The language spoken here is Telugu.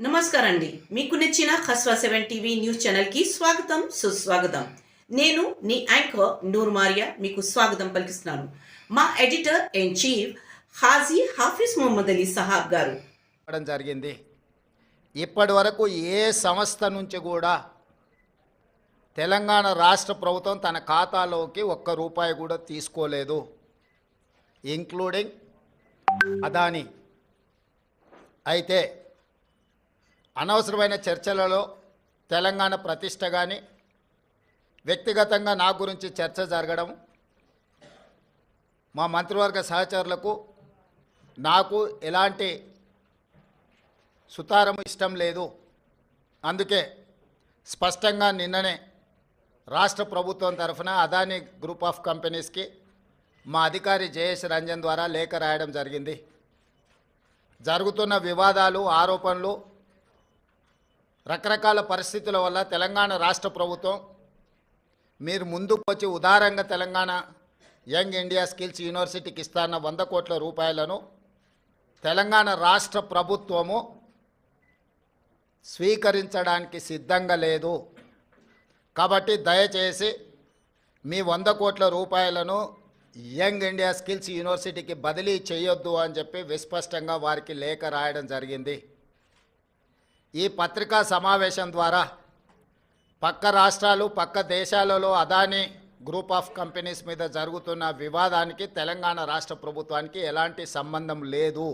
నమస్కారం అండి. మీకు నచ్చిన ఖస్వా 7 టీవీ న్యూస్ ఛానల్‌కి స్వాగతం, సుస్వాగతం. నేను నీ యాంకర్ నూర్ మారియా మీకు స్వాగతం పలికిస్తున్నాను. మా editor in chief Haji Hafeez Mohammed Ali Sahab గారు జరిగింది. ఇప్పటి వరకు ఏ సంస్థ నుంచి కూడా తెలంగాణ రాష్ట్ర ప్రభుత్వం తన ఖాతాలోకి ఒక్క రూపాయి కూడా తీసుకోలేదు, ఇంక్లూడింగ్ అదానీ. అయితే అనవసరమైన చర్చలలో తెలంగాణ ప్రతిష్ట కానీ వ్యక్తిగతంగా నా గురించి చర్చ జరగడం మా మంత్రివర్గ సహచరులకు నాకు ఎలాంటి సుతారం ఇష్టం లేదు. అందుకే స్పష్టంగా నిన్ననే రాష్ట్ర ప్రభుత్వం తరఫున అదానీ గ్రూప్ ఆఫ్ కంపెనీస్కి మా అధికారి జయేష్ రంజన్ ద్వారా లేఖ రాయడం జరిగింది. జరుగుతున్న వివాదాలు, ఆరోపణలు, రకరకాల పరిస్థితుల వల్ల తెలంగాణ రాష్ట్ర ప్రభుత్వం మీరు ముందుకు వచ్చి ఉదారంగా తెలంగాణ యంగ్ ఇండియా స్కిల్స్ యూనివర్సిటీకి ఇస్తాన్న 100 కోట్ల రూపాయలను తెలంగాణ రాష్ట్ర ప్రభుత్వము స్వీకరించడానికి సిద్ధంగా లేదు. కాబట్టి దయచేసి మీ 100 కోట్ల రూపాయలను యంగ్ ఇండియా స్కిల్స్ యూనివర్సిటీకి బదిలీ చేయొద్దు అని చెప్పి విస్పష్టంగా వారికి లేఖ రాయడం జరిగింది. ఈ పత్రికా సమావేశం ద్వారా పక్క రాష్ట్రాలు, పక్క దేశాలలో అదానీ గ్రూప్ ఆఫ్ కంపెనీస్ మీద జరుగుతున్న వివాదానికి తెలంగాణ రాష్ట్ర ప్రభుత్వానికి ఎలాంటి సంబంధం లేదు.